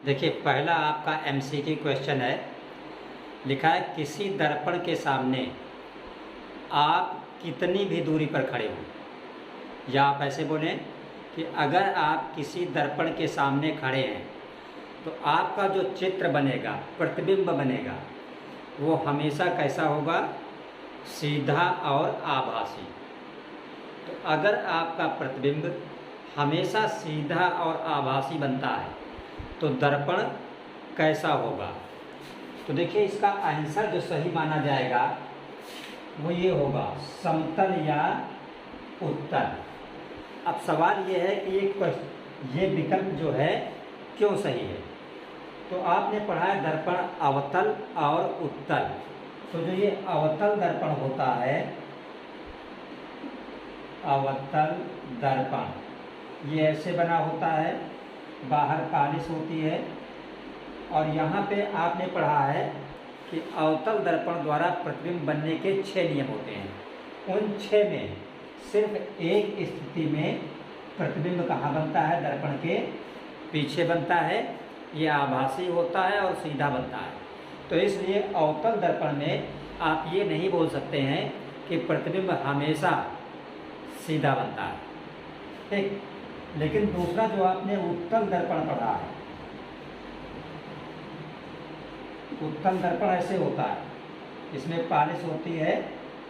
देखिए, पहला आपका एमसीक्यू क्वेश्चन है। लिखा है किसी दर्पण के सामने आप कितनी भी दूरी पर खड़े हो। या आप ऐसे बोलें कि अगर आप किसी दर्पण के सामने खड़े हैं तो आपका जो चित्र बनेगा, प्रतिबिंब बनेगा, वो हमेशा कैसा होगा? सीधा और आभासी। तो अगर आपका प्रतिबिंब हमेशा सीधा और आभासी बनता है तो दर्पण कैसा होगा? तो देखिए, इसका आंसर जो सही माना जाएगा वो ये होगा, समतल या उत्तल। अब सवाल ये है कि ये विकल्प जो है क्यों सही है? तो आपने पढ़ा है दर्पण अवतल और उत्तल। तो जो ये अवतल दर्पण होता है, अवतल दर्पण ये ऐसे बना होता है, बाहर पॉलिश होती है, और यहाँ पे आपने पढ़ा है कि अवतल दर्पण द्वारा प्रतिबिंब बनने के 6 नियम होते हैं। उन 6 में सिर्फ एक स्थिति में प्रतिबिंब कहाँ बनता है? दर्पण के पीछे बनता है। ये आभासी होता है और सीधा बनता है। तो इसलिए अवतल दर्पण में आप ये नहीं बोल सकते हैं कि प्रतिबिंब हमेशा सीधा बनता है, ठीक। लेकिन दूसरा जो आपने उत्तल दर्पण पढ़ा है, उत्तल दर्पण ऐसे होता है, इसमें पॉलिश होती है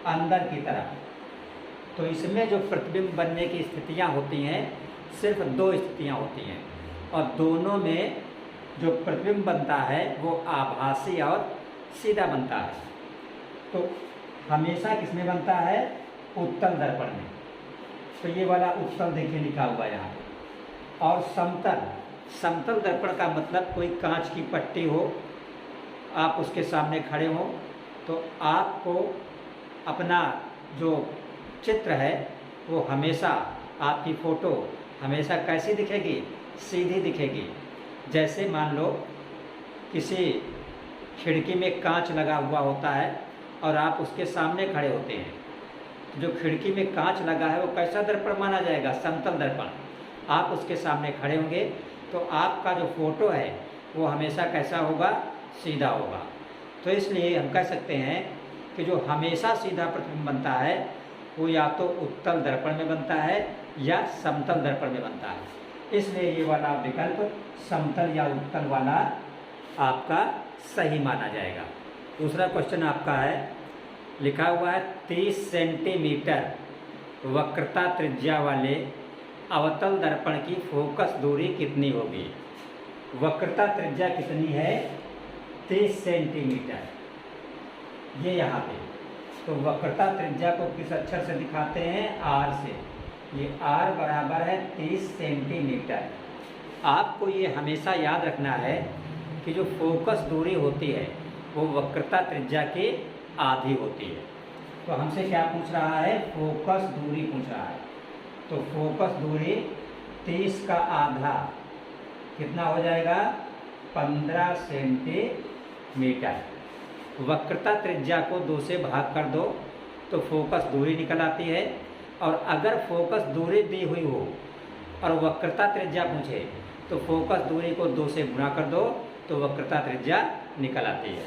अंदर की तरफ। तो इसमें जो प्रतिबिंब बनने की स्थितियां होती हैं, सिर्फ 2 स्थितियां होती हैं, और दोनों में जो प्रतिबिंब बनता है वो आभासी और सीधा बनता है। तो हमेशा किसमें बनता है? उत्तल दर्पण में। तो ये वाला उत्तल देखिए लिखा हुआ है यहाँ पे। और समतल, समतल दर्पण का मतलब कोई कांच की पट्टी हो, आप उसके सामने खड़े हो, तो आपको अपना जो चित्र है वो हमेशा, आपकी फ़ोटो हमेशा कैसी दिखेगी? सीधी दिखेगी। जैसे मान लो किसी खिड़की में कांच लगा हुआ होता है और आप उसके सामने खड़े होते हैं, तो जो खिड़की में कांच लगा है वो कैसा दर्पण माना जाएगा? समतल दर्पण। आप उसके सामने खड़े होंगे तो आपका जो फोटो है वो हमेशा कैसा होगा? सीधा होगा। तो इसलिए हम कह सकते हैं कि जो हमेशा सीधा प्रतिबिंब बनता है वो या तो उत्तल दर्पण में बनता है या समतल दर्पण में बनता है। इसलिए ये वाला विकल्प समतल या उत्तल वाला आपका सही माना जाएगा। दूसरा क्वेश्चन आपका है, लिखा हुआ है 30 सेंटीमीटर वक्रता त्रिज्या वाले अवतल दर्पण की फोकस दूरी कितनी होगी? वक्रता त्रिज्या कितनी है? 30 सेंटीमीटर। ये यहाँ पे तो वक्रता त्रिज्या को किस अक्षर से दिखाते हैं? R से। ये R बराबर है 30 सेंटीमीटर। आपको ये हमेशा याद रखना है कि जो फोकस दूरी होती है वो वक्रता त्रिज्या के आधी होती है। तो हमसे क्या पूछ रहा है? फोकस दूरी पूछ रहा है। तो फोकस दूरी 30 का आधा कितना हो जाएगा? 15 सेंटीमीटर। वक्रता त्रिज्या को 2 से भाग कर दो तो फोकस दूरी निकल आती है। और अगर फोकस दूरी दी हुई हो और वक्रता त्रिज्या पूछे तो फोकस दूरी को 2 से गुणा कर दो तो वक्रता त्रिज्या निकल आती है।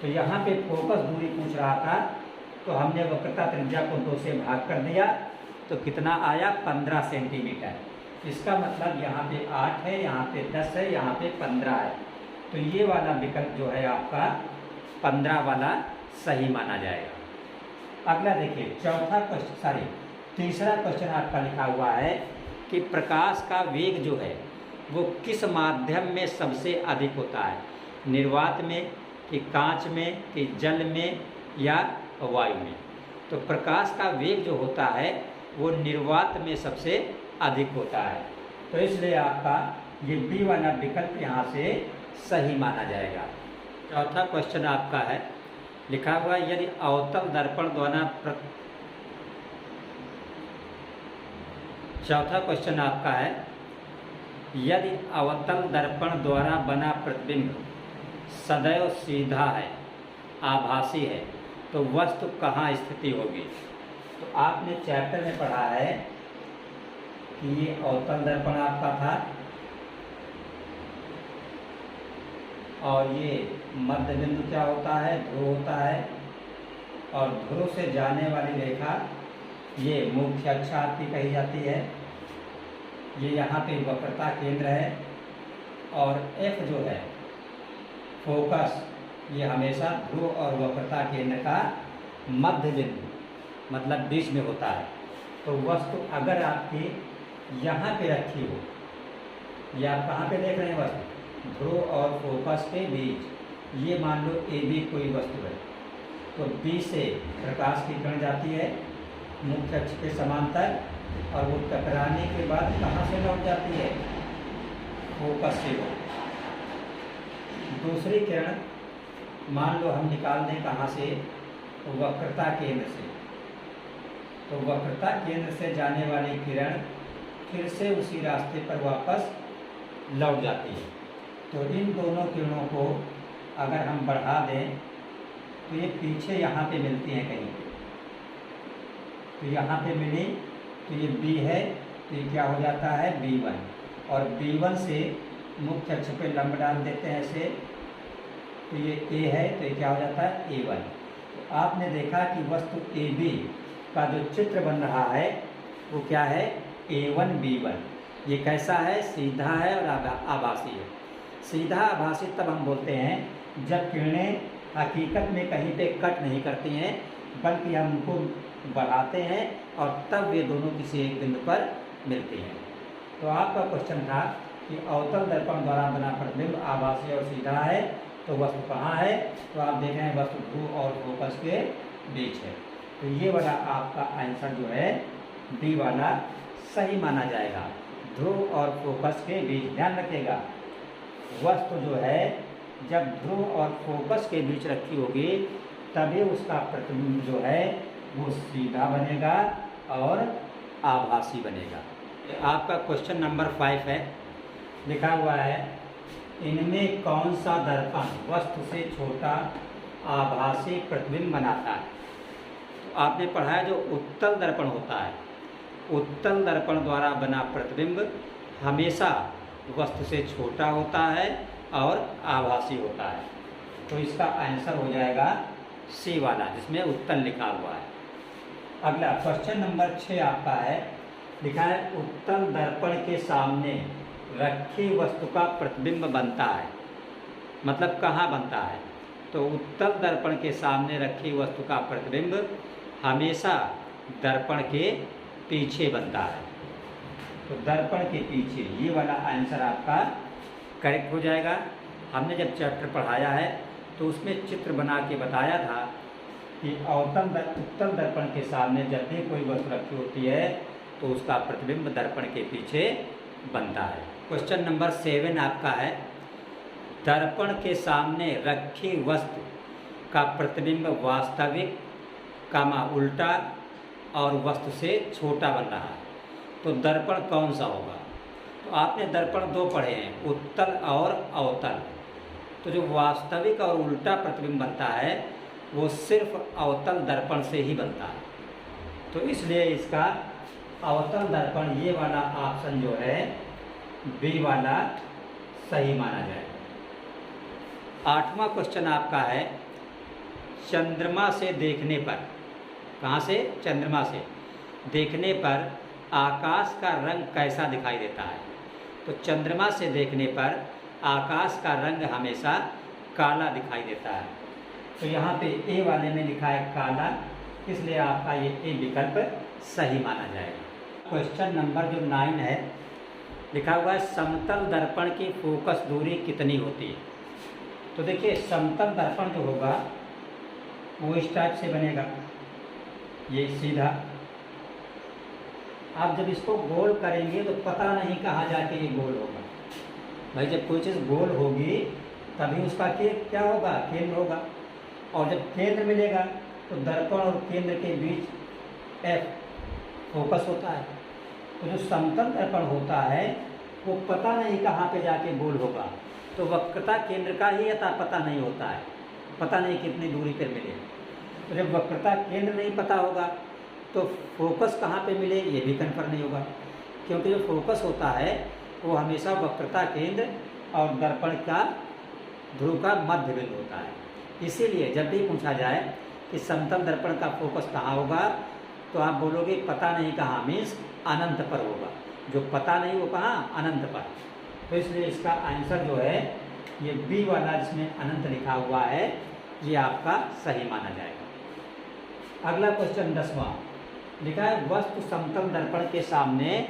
तो यहाँ पे फोकस दूरी पूछ रहा था, तो हमने वक्रता त्रिज्या को 2 से भाग कर दिया, तो कितना आया? 15 सेंटीमीटर। इसका मतलब यहाँ पे 8 है, यहाँ पे 10 है, यहाँ पे 15 है। तो ये वाला विकल्प जो है आपका 15 वाला सही माना जाएगा। अगला देखिए, तीसरा क्वेश्चन आपका लिखा हुआ है कि प्रकाश का वेग जो है वो किस माध्यम में सबसे अधिक होता है? निर्वात में, कि कांच में, कि जल में, या वायु में? तो प्रकाश का वेग जो होता है वो निर्वात में सबसे अधिक होता है। तो इसलिए आपका ये बी वाला विकल्प यहाँ से सही माना जाएगा। चौथा क्वेश्चन आपका है, लिखा हुआ है यदि अवतल दर्पण द्वारा चौथा क्वेश्चन आपका है, यदि अवतल दर्पण द्वारा बना प्रतिबिंब सदैव सीधा है, आभासी है, तो वस्तु कहाँ स्थिति होगी? तो आपने चैप्टर में पढ़ा है कि ये अवतल दर्पण आपका था, और ये मध्य बिंदु क्या होता है, ध्रुव होता है। और ध्रुव से जाने वाली रेखा ये मुख्य अक्ष आपकी कही जाती है। ये यहाँ पे वक्रता केंद्र है। और F जो है फोकस, ये हमेशा ध्रुव और वक्रता केंद्र का मध्य बिंदु मतलब बीच में होता है। तो वस्तु अगर आपकी यहाँ पे रखी हो, या आप कहाँ पे देख रहे हैं वस्तु, ध्रुव और फोकस के बीच, ये मान लो AB कोई वस्तु है, तो B से प्रकाश की किरण जाती है मुख्य अक्ष के समांतर, और वो टकराने के बाद कहाँ से लौट जाती है, फोकस से हो। दूसरी किरण मान लो हम निकाल दें कहाँ से, वक्रता केंद्र से। तो वक्रता केंद्र से जाने वाली किरण फिर से उसी रास्ते पर वापस लौट जाती है। तो इन दोनों किरणों को अगर हम बढ़ा दें तो ये पीछे यहाँ पे मिलती हैं कहीं, तो यहाँ पे मिली तो ये B है, तो ये क्या हो जाता है B1, और B1 से मुख्य अक्ष पे लंब डाल देते हैं ऐसे, तो ये A है, तो ये क्या हो जाता है A1। तो आपने देखा कि वस्तु AB का जो चित्र बन रहा है वो क्या है, A1 B1। ये कैसा है, सीधा है और आभासी है। सीधा आभासी तब हम बोलते हैं जब किरणें हकीकत में कहीं पे कट नहीं करती हैं, बल्कि हम उनको बढ़ाते हैं और तब वे दोनों किसी एक बिंदु पर मिलती हैं। तो आपका क्वेश्चन था कि अवतल दर्पण द्वारा बना प्रतिबिंब आभासी और सीधा है, तो वस्तु कहाँ है, तो आप देख रहे हैं वस्तु ध्रुव और फोकस के बीच है। तो ये वाला आपका आंसर जो है डी वाला सही माना जाएगा, ध्रुव और फोकस के बीच। ध्यान रखिएगा, वस्तु जो है जब ध्रुव और फोकस के बीच रखी होगी तभी उसका प्रतिबिंब जो है वो सीधा बनेगा और आभासी बनेगा। आपका क्वेश्चन नंबर 5 है, लिखा हुआ है इनमें कौन सा दर्पण वस्तु से छोटा आभासी प्रतिबिंब बनाता है। तो आपने पढ़ा है जो उत्तल दर्पण होता है, उत्तल दर्पण द्वारा बना प्रतिबिंब हमेशा वस्तु से छोटा होता है और आभासी होता है। तो इसका आंसर हो जाएगा सी वाला, जिसमें उत्तल लिखा हुआ है। अगला क्वेश्चन नंबर 6 आपका है, लिखा है उत्तल दर्पण के सामने रखी वस्तु का प्रतिबिंब बनता है। मतलब कहाँ बनता है, तो उत्तल दर्पण के सामने रखी वस्तु का प्रतिबिंब हमेशा दर्पण के पीछे बनता है। तो दर्पण के पीछे, ये वाला आंसर आपका करेक्ट हो जाएगा। हमने जब चैप्टर पढ़ाया है तो उसमें चित्र बना के बताया था कि उत्तल दर्पण के सामने जब भी कोई वस्तु रखी होती है तो उसका प्रतिबिंब दर्पण के पीछे बनता है। क्वेश्चन नंबर 7 आपका है, दर्पण के सामने रखी वस्तु का प्रतिबिंब वास्तविक कामा उल्टा और वस्तु से छोटा बन रहा है, तो दर्पण कौन सा होगा। तो आपने दर्पण 2 पढ़े हैं, उत्तल और अवतल। तो जो वास्तविक और उल्टा प्रतिबिंब बनता है वो सिर्फ अवतल दर्पण से ही बनता है। तो इसलिए इसका अवतल दर्पण, ये वाला ऑप्शन जो है बी वाला सही माना जाएगा। 8वां क्वेश्चन आपका है, चंद्रमा से देखने पर, कहाँ से, चंद्रमा से देखने पर आकाश का रंग कैसा दिखाई देता है। तो चंद्रमा से देखने पर आकाश का रंग हमेशा काला दिखाई देता है। तो यहाँ पे ए वाले में लिखा है काला, इसलिए आपका ये ए विकल्प सही माना जाएगा। क्वेश्चन नंबर जो 9 है, लिखा हुआ है समतल दर्पण की फोकस दूरी कितनी होती है। तो देखिए समतल दर्पण जो होगा वो इस टाइप से बनेगा, ये सीधा। आप जब इसको गोल करेंगे तो पता नहीं कहाँ जाके ये गोल होगा। भाई जब कोई चीज़ गोल होगी तभी उसका क्या होगा, केंद्र होगा। और जब केंद्र मिलेगा तो दर्पण और केंद्र के बीच एफ फोकस होता है। तो जो समतल दर्पण होता है वो पता नहीं कहाँ पे जाके गोल होगा, तो वक्रता केंद्र का ही अता पता नहीं होता है, पता नहीं कितनी दूरी पर मिले। तो जब वक्रता केंद्र नहीं पता होगा तो फोकस कहाँ पे मिले ये भी कन्फर्म नहीं होगा, क्योंकि जो फोकस होता है वो हमेशा वक्रता केंद्र और दर्पण का ध्रुव का मध्य बिंदु होता है। इसीलिए जब भी पूछा जाए कि समतल दर्पण का फोकस कहाँ होगा, तो आप बोलोगे पता नहीं कहाँ, मीन्स अनंत पर होगा। जो पता नहीं वो कहाँ, अनंत पर। तो इसलिए इसका आंसर जो है ये बी वाला जिसमें अनंत लिखा हुआ है, ये आपका सही माना जाएगा। अगला क्वेश्चन 10वां लिखा है वस्तु समतल दर्पण के सामने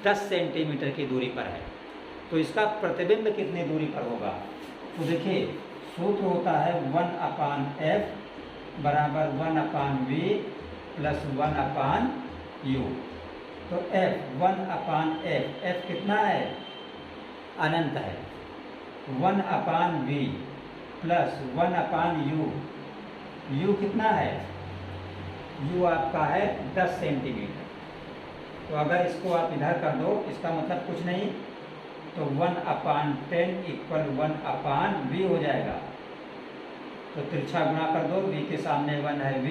10 सेंटीमीटर की दूरी पर है, तो इसका प्रतिबिंब कितनी दूरी पर होगा। तो देखिए सूत्र होता है 1/f बराबर 1/v प्लस 1/u। तो f 1/f, f कितना है, अनंत है। 1/v प्लस 1/u, u कितना है, u आपका है 10 सेंटीमीटर। तो अगर इसको आप इधर कर दो, इसका मतलब कुछ नहीं, तो 1/10 इक्वल 1/v हो जाएगा। तो तिरछा गुणा कर दो, v के सामने 1 है v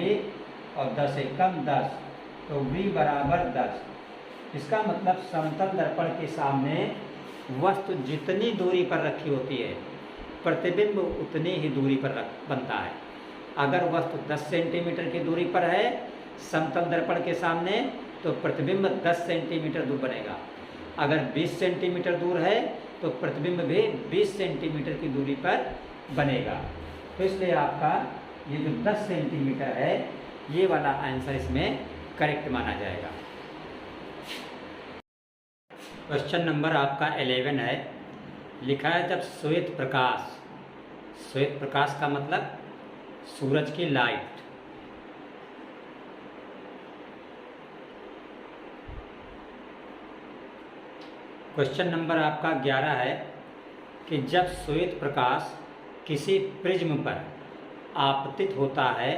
और 10 एकम 10, तो v बराबर 10। इसका मतलब समतल दर्पण के सामने वस्तु जितनी दूरी पर रखी होती है, प्रतिबिंब उतनी ही दूरी पर बनता है। अगर वस्तु 10 सेंटीमीटर की दूरी पर है समतल दर्पण के सामने, तो प्रतिबिंब 10 सेंटीमीटर दूर बनेगा। अगर 20 सेंटीमीटर दूर है तो प्रतिबिंब भी 20 सेंटीमीटर की दूरी पर बनेगा। तो इसलिए आपका ये जो 10 सेंटीमीटर है, ये वाला आंसर इसमें करेक्ट माना जाएगा। क्वेश्चन नंबर आपका 11 है, लिखा है जब श्वेत प्रकाश का मतलब सूरज की लाइट, क्वेश्चन नंबर आपका 11 है कि जब श्वेत प्रकाश किसी प्रिज्म पर आपतित होता है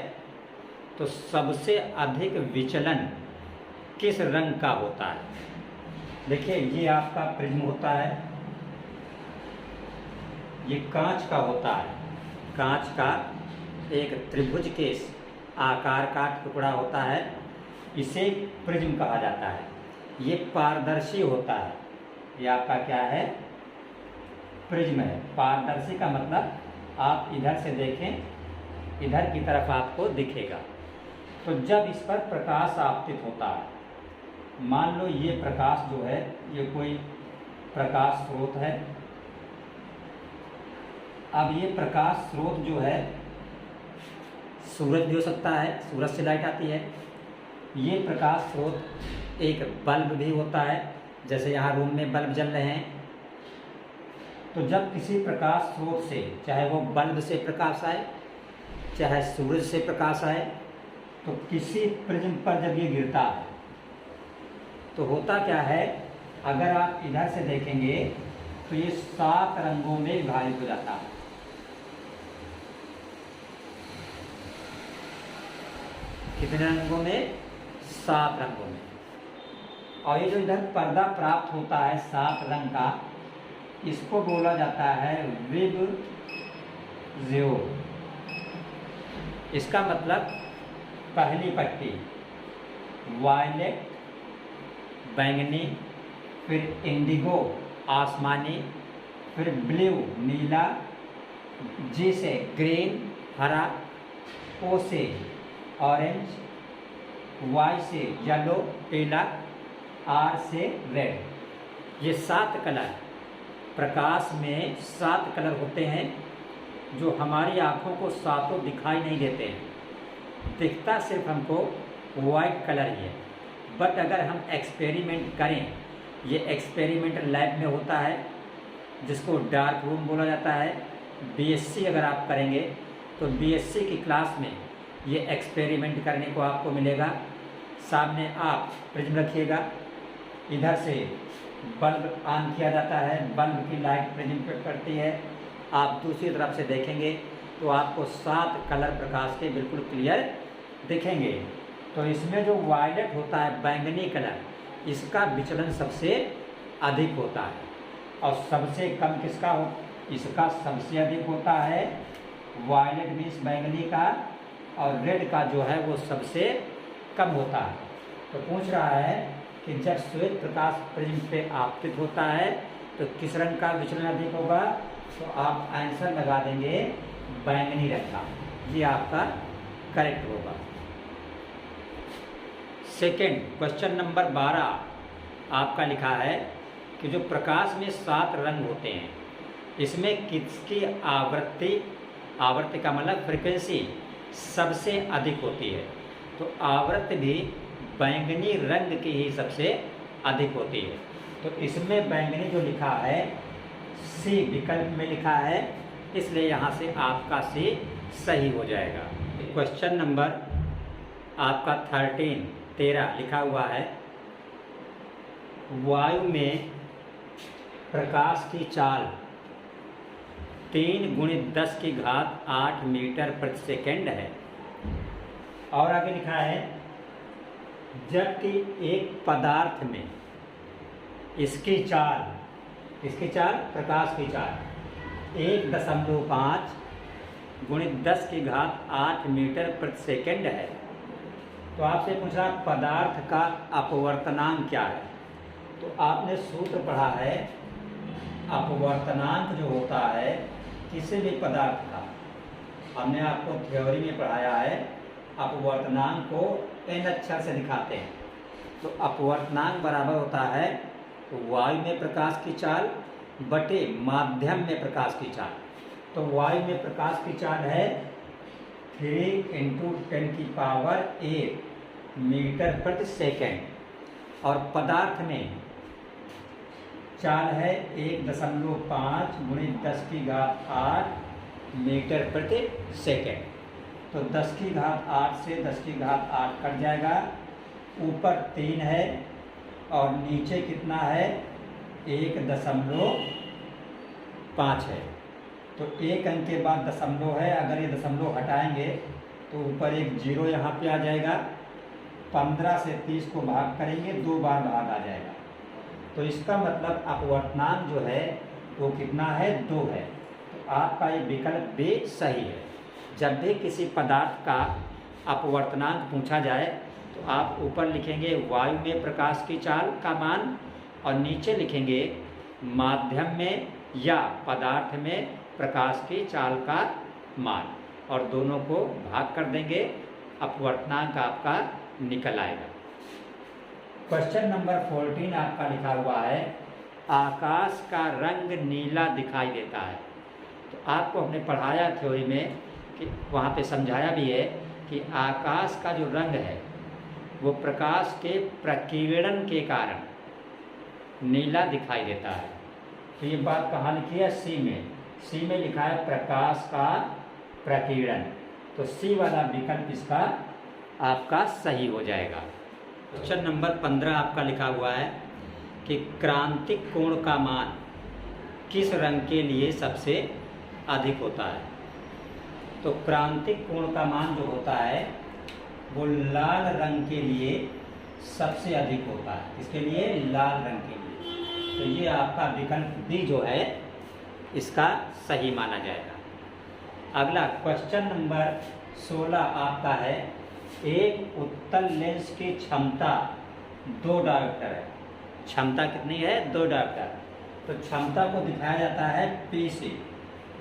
तो सबसे अधिक विचलन किस रंग का होता है। देखिए ये आपका प्रिज्म होता है, ये कांच का होता है, कांच का एक त्रिभुज के आकार का टुकड़ा होता है, इसे प्रिज्म कहा जाता है। ये पारदर्शी होता है, ये आपका क्या है, प्रिज्म है। पारदर्शी का मतलब आप इधर से देखें, इधर की तरफ आपको दिखेगा। तो जब इस पर प्रकाश आपतित होता है, मान लो ये प्रकाश जो है ये कोई प्रकाश स्रोत है। अब ये प्रकाश स्रोत जो है सूरज भी हो सकता है, सूरज से लाइट आती है। ये प्रकाश स्रोत एक बल्ब भी होता है, जैसे यहाँ रूम में बल्ब जल रहे हैं। तो जब किसी प्रकाश स्रोत से, चाहे वो बल्ब से प्रकाश आए चाहे सूरज से प्रकाश आए, तो किसी प्रिज्म पर जब ये गिरता है तो होता क्या है, अगर आप इधर से देखेंगे तो ये 7 रंगों में विभाजित हो जाता है। कितने रंगों में, 7 रंगों में। और ये जो इधर पर्दा प्राप्त होता है 7 रंग का, इसको बोला जाता है विबजियो। इसका मतलब पहली पट्टी वायलेट बैंगनी, फिर इंडिगो आसमानी, फिर ब्लू नीला, जी से ग्रीन हरा, ओ से ऑरेंज, वाई से येलो पीला, आर से रेड। ये 7 कलर प्रकाश में 7 कलर होते हैं जो हमारी आँखों को सातों दिखाई नहीं देते हैं। दिखता सिर्फ हमको वाइट कलर ही है। बट अगर हम एक्सपेरिमेंट करें, ये एक्सपेरिमेंट लैब में होता है जिसको डार्क रूम बोला जाता है। बीएससी अगर आप करेंगे तो बीएससी की क्लास में ये एक्सपेरिमेंट करने को आपको मिलेगा। सामने आप प्रिज्म रखिएगा, इधर से बल्ब ऑन किया जाता है, बल्ब की लाइट प्रिज्म पर पड़ती है, आप दूसरी तरफ से देखेंगे तो आपको 7 कलर प्रकाश के बिल्कुल क्लियर दिखेंगे। तो इसमें जो वायलेट होता है बैंगनी कलर, इसका विचलन सबसे अधिक होता है। और सबसे कम किसका हो, इसका सबसे अधिक होता है वायलेट मीन्स बैंगनी का, और रेड का जो है वो सबसे कम होता है। तो पूछ रहा है कि जब श्वेत प्रकाश प्रिज्म पे आपतित होता है तो किस रंग का विचलन अधिक होगा, तो आप आंसर लगा देंगे बैंगनी रंग का। ये आपका करेक्ट होगा। सेकंड क्वेश्चन नंबर 12 आपका लिखा है कि जो प्रकाश में 7 रंग होते हैं, इसमें किसकी आवृत्ति का मतलब फ्रीक्वेंसी सबसे अधिक होती है। तो आवृत्ति भी बैंगनी रंग की ही सबसे अधिक होती है। तो इसमें बैंगनी जो लिखा है सी विकल्प में लिखा है, इसलिए यहाँ से आपका सी सही हो जाएगा। क्वेश्चन नंबर आपका 13 लिखा हुआ है, वायु में प्रकाश की चाल 3 × 10⁸ मीटर प्रति सेकंड है। और आगे लिखा है, जबकि एक पदार्थ में इसकी चाल प्रकाश की चाल 1.5 × 10⁸ मीटर प्रति सेकंड है। तो आपसे पूछा पदार्थ का अपवर्तनांक क्या है। तो आपने सूत्र पढ़ा है, अपवर्तनांक जो होता है किसी भी पदार्थ का, हमने आपको थ्योरी में पढ़ाया है, अपवर्तनांक को n अक्षर से दिखाते हैं। तो अपवर्तनांक बराबर होता है वायु में प्रकाश की चाल बटे माध्यम में प्रकाश की चाल। तो वायु में प्रकाश की चाल है 3 × 10⁸ मीटर प्रति सेकंड और पदार्थ में चाल है 1.5 × 10⁸ मीटर प्रति सेकंड। तो 10⁸ से 10⁸ कट जाएगा, ऊपर 3 है और नीचे कितना है 1.5 है। तो एक अंक के बाद दशमलव है, अगर ये दशमलव हटाएंगे तो ऊपर एक 0 यहाँ पे आ जाएगा। 15 से 30 को भाग करेंगे, 2 बार भाग आ जाएगा। तो इसका मतलब अपवर्तनांक जो है वो कितना है 2 है। तो आपका ये विकल्प बी सही है। जब भी किसी पदार्थ का अपवर्तनांक पूछा जाए तो आप ऊपर लिखेंगे वायु में प्रकाश की चाल का मान और नीचे लिखेंगे माध्यम में या पदार्थ में प्रकाश की चाल का मान और दोनों को भाग कर देंगे, अपवर्तनांक आपका निकल आएगा। क्वेश्चन नंबर 14 आपका लिखा हुआ है, आकाश का रंग नीला दिखाई देता है। तो आपको हमने पढ़ाया थ्योरी में कि वहाँ पे समझाया भी है कि आकाश का जो रंग है वो प्रकाश के प्रकीर्णन के कारण नीला दिखाई देता है। तो ये बात कहाँ लिखी है, सी में लिखा है प्रकाश का प्रकीर्णन। तो सी वाला विकल्प इसका आपका सही हो जाएगा। क्वेश्चन नंबर 15 आपका लिखा हुआ है कि क्रांतिक कोण का मान किस रंग के लिए सबसे अधिक होता है। तो क्रांतिक कोण का मान जो होता है वो लाल रंग के लिए सबसे अधिक होता है। इसके लिए लाल रंग के लिए। तो ये आपका विकल्प बी जो है इसका सही माना जाएगा। अगला क्वेश्चन नंबर 16 आपका है, एक उत्तल लेंस की क्षमता 2 डायोप्टर है। क्षमता कितनी है 2 डायोप्टर। तो क्षमता को दिखाया जाता है P से।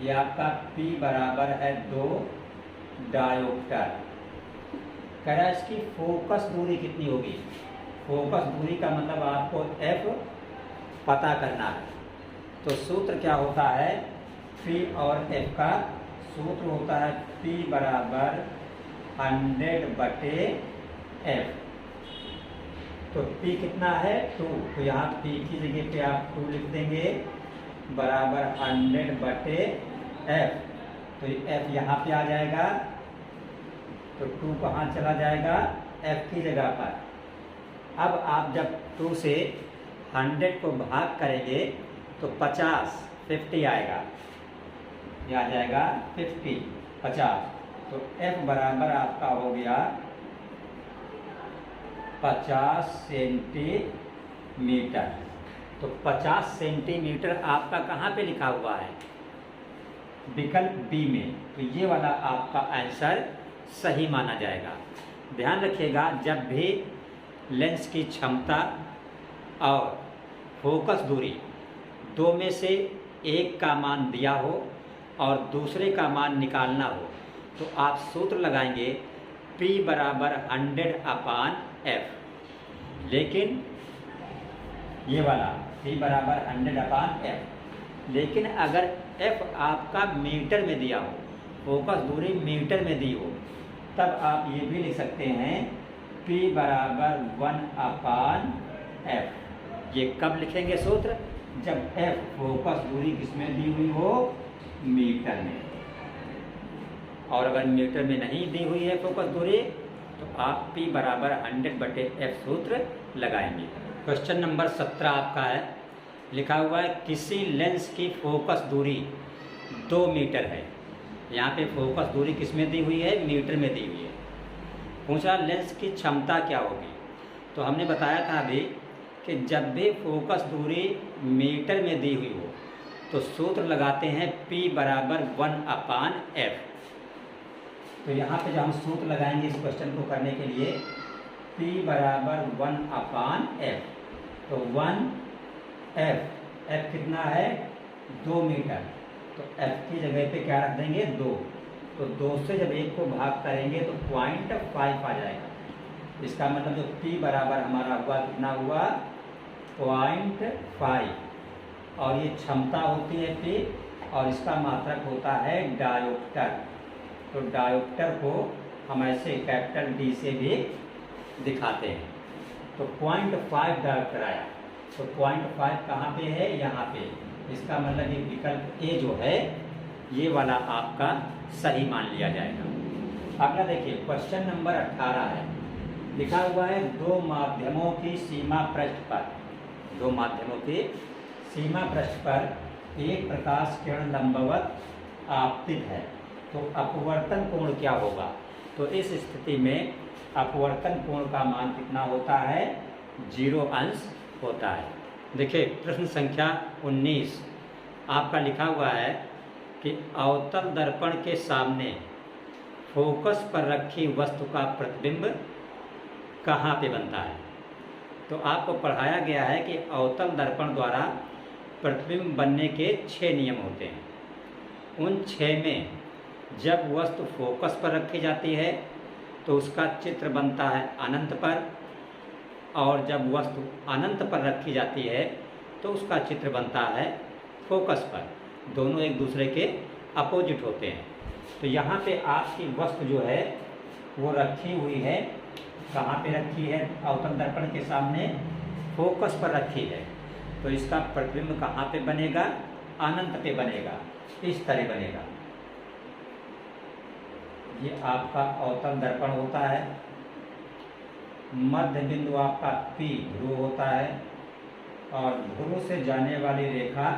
ये आपका P बराबर है 2 डायोप्टर। कह रहा है इसकी फोकस दूरी कितनी होगी। फोकस दूरी का मतलब आपको F पता करना है। तो सूत्र क्या होता है, P और F का सूत्र होता है P बराबर 100/F। तो P कितना है 2। तो यहाँ P की जगह पे आप 2 लिख देंगे बराबर 100/F। तो F यहाँ पे आ जाएगा। तो 2 कहाँ चला जाएगा F की जगह पर। अब आप जब 2 से 100 को भाग करेंगे तो 50 आएगा। ये आ जाएगा 50। तो F बराबर आपका हो गया 50 सेंटीमीटर। तो 50 सेंटीमीटर आपका कहाँ पे लिखा हुआ है, विकल्प बी में। तो ये वाला आपका आंसर सही माना जाएगा। ध्यान रखिएगा, जब भी लेंस की क्षमता और फोकस दूरी 2 में से एक का मान दिया हो और दूसरे का मान निकालना हो तो आप सूत्र लगाएंगे P बराबर 100/f। लेकिन ये वाला P बराबर 100/f, लेकिन अगर f आपका मीटर में दिया हो, फोकस दूरी मीटर में दी हो, तब आप ये भी लिख सकते हैं P बराबर 1/f। ये कब लिखेंगे सूत्र? जब f फोकस दूरी किसमें दी हुई हो? मीटर में। और अगर मीटर में नहीं दी हुई है फोकस दूरी तो आप P बराबर 100/f सूत्र लगाएंगे। क्वेश्चन नंबर 17 आपका है, लिखा हुआ है किसी लेंस की फोकस दूरी 2 मीटर है। यहाँ पे फोकस दूरी किसमें दी हुई है? मीटर में दी हुई है। पूछा लेंस की क्षमता क्या होगी? तो हमने बताया था अभी कि जब भी फोकस दूरी मीटर में दी हुई हो तो सूत्र लगाते हैं P बराबर 1/f। तो यहाँ पे जो हम सूत्र लगाएंगे इस क्वेश्चन को करने के लिए P बराबर 1/f। तो 1f, f कितना है? 2 मीटर। तो f की जगह पे क्या रख देंगे? 2। तो 2 से जब 1 को भाग करेंगे तो 0.5 आ जाएगा। इसका मतलब जो P बराबर हमारा हुआ कितना हुआ? 0.5। और ये क्षमता होती है P, और इसका मात्रक होता है डायोप्टर। तो डायोप्टर को हम ऐसे कैपिटल D से भी दिखाते हैं। तो 0.5 डायोप्टर आया। तो 0.5 कहाँ पे है? यहाँ पे। इसका मतलब ये विकल्प A जो है ये वाला आपका सही मान लिया जाएगा। अगला देखिए क्वेश्चन नंबर 18 है, लिखा हुआ है 2 माध्यमों की सीमा पृष्ठ पर, 2 माध्यमों की सीमा पृष्ठ पर एक प्रकाश किरण लंबवत आपतित है, तो अपवर्तन कोण क्या होगा? तो इस स्थिति में अपवर्तन कोण का मान कितना होता है? 0 अंश होता है। देखिए प्रश्न संख्या 19 आपका लिखा हुआ है कि अवतल दर्पण के सामने फोकस पर रखी वस्तु का प्रतिबिंब कहाँ पे बनता है? तो आपको पढ़ाया गया है कि अवतल दर्पण द्वारा प्रतिबिंब बनने के 6 नियम होते हैं। उन 6 में जब वस्तु फोकस पर रखी जाती है तो उसका चित्र बनता है अनंत पर, और जब वस्तु अनंत पर रखी जाती है तो उसका चित्र बनता है फोकस पर। दोनों एक दूसरे के अपोजिट होते हैं। तो यहाँ पे आपकी वस्तु जो है वो रखी हुई है, कहाँ पे रखी है? अवतल दर्पण के सामने फोकस पर रखी है। तो इसका प्रतिबिंब कहाँ पे बनेगा? अनंत पे बनेगा। इस तरह बनेगा। ये आपका अवतल दर्पण होता है। मध्य बिंदु आपका P ध्रुव होता है, और ध्रुव से जाने वाली रेखा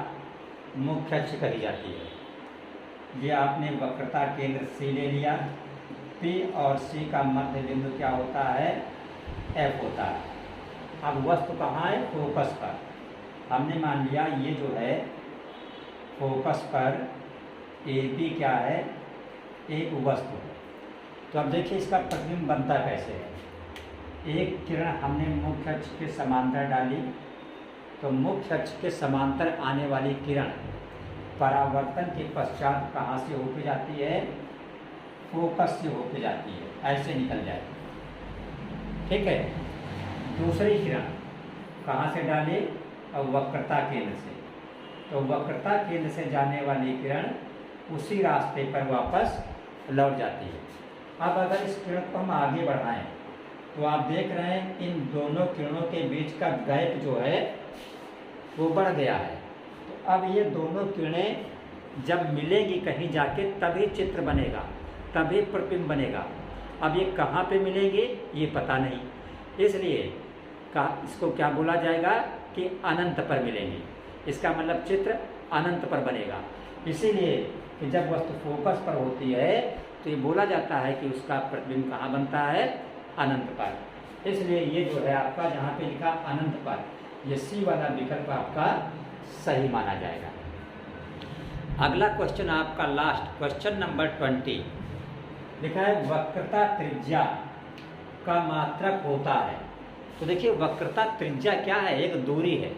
मुख्य अक्ष कही जाती है। ये आपने वक्रता केंद्र C ले लिया। P और C का मध्य बिंदु क्या होता है? F होता है। अब वस्तु कहाँ है? फोकस पर। हमने मान लिया ये जो है फोकस पर AB क्या है? एक वस्तु है। तो अब देखिए इसका प्रतिबिंब बनता कैसे है। एक किरण हमने मुख्य अक्ष के समांतर डाली, तो मुख्य अक्ष के समांतर आने वाली किरण परावर्तन के पश्चात कहाँ से होकर जाती है? फोकस से होकर जाती है, ऐसे निकल जाती है। ठीक है। दूसरी किरण कहाँ से डाली? अब वक्रता केंद्र से। तो वक्रता केंद्र से जाने वाली किरण उसी रास्ते पर वापस लौट जाती है। अब अगर इस किरण को हम आगे बढ़ाएं तो आप देख रहे हैं इन दोनों किरणों के बीच का गैप जो है वो बढ़ गया है। तो अब ये दोनों किरणें जब मिलेंगी कहीं जाके तभी चित्र बनेगा, तभी प्रतिबिंब बनेगा। अब ये कहाँ पे मिलेंगे ये पता नहीं, इसलिए इसको क्या बोला जाएगा कि अनंत पर मिलेंगे। इसका मतलब चित्र अनंत पर बनेगा। इसीलिए कि जब वस्तु फोकस पर होती है तो ये बोला जाता है कि उसका प्रतिबिंब कहाँ बनता है? अनंत पर। इसलिए ये जो है आपका जहाँ पे लिखा अनंत पर, ये C वाला विकल्प आपका सही माना जाएगा। अगला क्वेश्चन आपका लास्ट क्वेश्चन नंबर 20 लिखा है वक्रता त्रिज्या का मात्रक होता है। तो देखिए वक्रता त्रिज्या क्या है? एक दूरी है।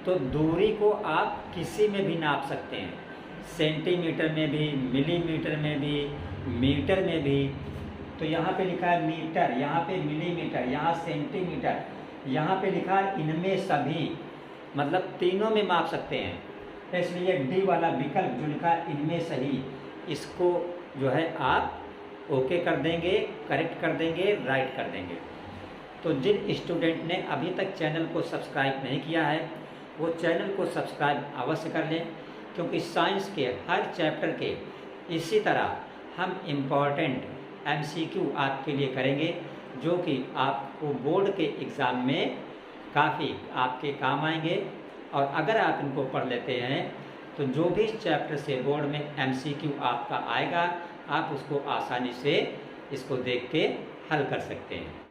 तो दूरी को आप किसी में भी नाप सकते हैं, सेंटीमीटर में भी, मिलीमीटर में भी, मीटर में भी। तो यहाँ पे लिखा है मीटर, यहाँ पे मिलीमीटर, यहाँ सेंटीमीटर, यहाँ पे लिखा है इनमें सभी, मतलब तीनों में माप सकते हैं। इसलिए डी वाला विकल्प जो लिखा है इनमें सही, इसको जो है आप ओके कर देंगे, करेक्ट कर देंगे, राइट कर देंगे। तो जिन स्टूडेंट ने अभी तक चैनल को सब्सक्राइब नहीं किया है वो चैनल को सब्सक्राइब अवश्य कर लें, क्योंकि साइंस के हर चैप्टर के इसी तरह हम इम्पॉर्टेंट MCQ आपके लिए करेंगे, जो कि आपको बोर्ड के एग्ज़ाम में काफ़ी आपके काम आएंगे। और अगर आप इनको पढ़ लेते हैं तो जो भी चैप्टर से बोर्ड में MCQ आपका आएगा, आप उसको आसानी से इसको देख के हल कर सकते हैं।